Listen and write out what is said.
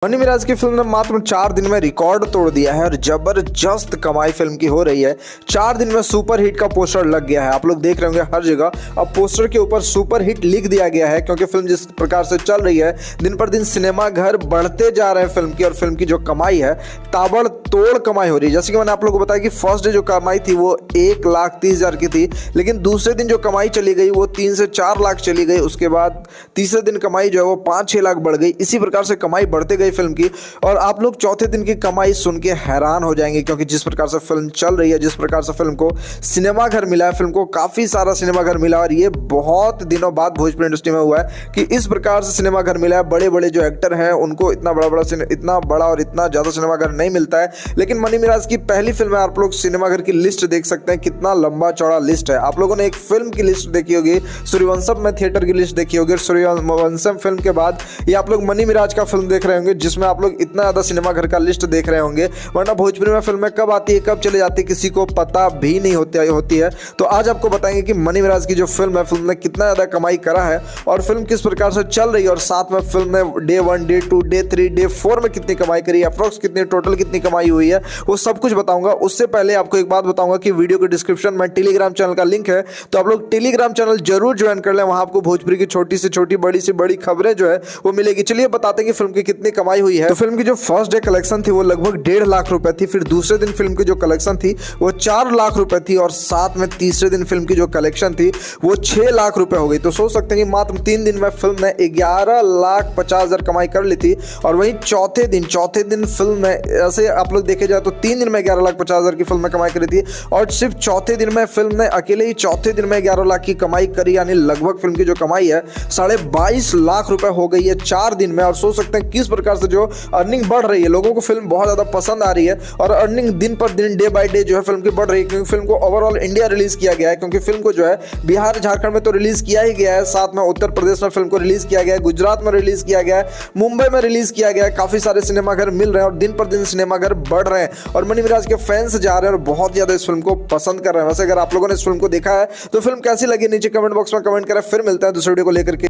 Money Miraj की film ने मात्र 4 दिन में रिकॉर्ड तोड़ दिया है और जबरदस्त कमाई फिल्म की हो रही है। 4 दिन में सुपर हिट का पोस्टर लग गया है। आप लोग देख रहे होंगे हर जगह अब पोस्टर के ऊपर सुपर हिट लिख दिया गया है, क्योंकि फिल्म जिस प्रकार से चल रही है दिन पर दिन सिनेमा घर बढ़ते जा रहे हैं फिल्म की, और फिल्म की जो कमाई है ताबड़तोड़ कमाई हो रही है। जैसे कि मैंने आप लोगों को बताया कि फर्स्ट डे जो कमाई थी वो 1,30,000 की थी, लेकिन दूसरे दिन जो कमाई चली गई वो 3 से 4 लाख चली गई। उसके बाद तीसरे दिन कमाई जो है वो 5-6 लाख बढ़ गई। इसी प्रकार से कमाई बढ़ते गई फिल्म की, और आप लोग चौथे दिन की कमाई सुन के हैरान हो जाएंगे, क्योंकि जिस प्रकार से फिल्म चल रही है, जिस प्रकार से फिल्म को सिनेमा घर मिला है, फिल्म को काफी सारा सिनेमा घर मिला, और ये बहुत दिनों बाद भोजपुरी इंडस्ट्री में हुआ है कि इस प्रकार से सिनेमा घर मिला है। बड़े बड़े जो एक्टर हैं उनको इतना बड़ा और इतना ज्यादा सिनेमा घर नहीं मिलता है। लेकिन मनी मिराज की पहली फिल्म है, आप लोग सिनेमा घर की लिस्ट देख सकते हैं, कितना लंबा चौड़ा लिस्ट है। आप लोगों ने एक फिल्म की लिस्ट देखी होगी, सूर्यवंशम में थिएटर की लिस्ट देखी होगी, सूर्यवंशम फिल्म के बाद ये आप लोग मनी मिराज का फिल्म देख रहे होंगे, जिसमें आप लोग इतना ज्यादा सिनेमा घर का लिस्ट देख रहे होंगे। वरना भोजपुरी में फिल्में कब आती है कब चले जाती है किसी को पता भी नहीं होती है। तो आज आपको बताएंगे कि मनी मिराज की जो फिल्म है, फिल्म ने कितना ज्यादा कमाई करा है और फिल्म किस प्रकार से चल रही है, और साथ में फिल्म ने डे 1, डे 2, डे 3, डे 4 में कितनी कमाई करी, अप्रोक्स कितनी टोटल कितनी कमाई हुई है, वो सब कुछ बताऊंगा। उससे पहले आपको एक बात बताऊंगा कि वीडियो के डिस्क्रिप्शन में टेलीग्राम चैनल का लिंक है, तो आप लोग टेलीग्राम चैनल जरूर ज्वाइन कर लें। वहां आपको भोजपुरी की छोटी से छोटी, बड़ी से बड़ी खबरें जो है वो मिलेगी। चलिए बताते हैं कि फिल्म की कितनी कमाई हुई है। तो फिल्म की जो फर्स्ट डे कलेक्शन थी वो लगभग 1.5 लाख रुपए थी। फिर दूसरे दिन फिल्म की जो कलेक्शन थी वो 4 लाख रुपए थी, और साथ में तीसरे दिन फिल्म की जो कलेक्शन थी वो 6 लाख रुपए हो गई। तो सोच सकते हैं कि मात्र 3 दिन में फिल्म ने 11,50,000 कमाई कर ली थी। और वहीं चौथे दिन फिल्म ने, ऐसे आप लोग देखे जाए तो 3 दिन में 11,50,000 की फिल्म में कमाई करी थी, और सिर्फ चौथे दिन में फिल्म ने अकेले ही चौथे दिन में 11 लाख की कमाई करी, यानी लगभग फिल्म की जो कमाई है 22.5 लाख रुपए हो गई है 4 दिन में। और सोच सकते हैं किस प्रकार से जो अर्निंग बढ़ रही है, लोगों को फिल्म बहुत ज्यादा पसंद आ रही है, और अर्निंग दिन पर दिन, डे बाय डे जो है फिल्म की बढ़ रही है, क्योंकि फिल्म को ओवरऑल इंडिया रिलीज किया गया है। क्योंकि फिल्म को जो है बिहार, झारखंड में तो रिलीज किया ही गया है, साथ में उत्तर प्रदेश में फिल्म को रिलीज किया गया है, गुजरात में रिलीज किया गया है, मुंबई में रिलीज किया गया है। काफी सारे सिनेमा घर मिल रहे हैं और दिन पर दिन सिनेमा घर बढ़ रहे हैं, और मनी मिराज के फैंस जा रहे हैं और बहुत ज्यादा इस फिल्म को पसंद कर रहे हैं। वैसे अगर आप लोगों ने इस फिल्म को देखा है तो फिल्म कैसी लगी नीचे कमेंट बॉक्स में कमेंट करें। फिर मिलते हैं दूसरे वीडियो को लेकर के।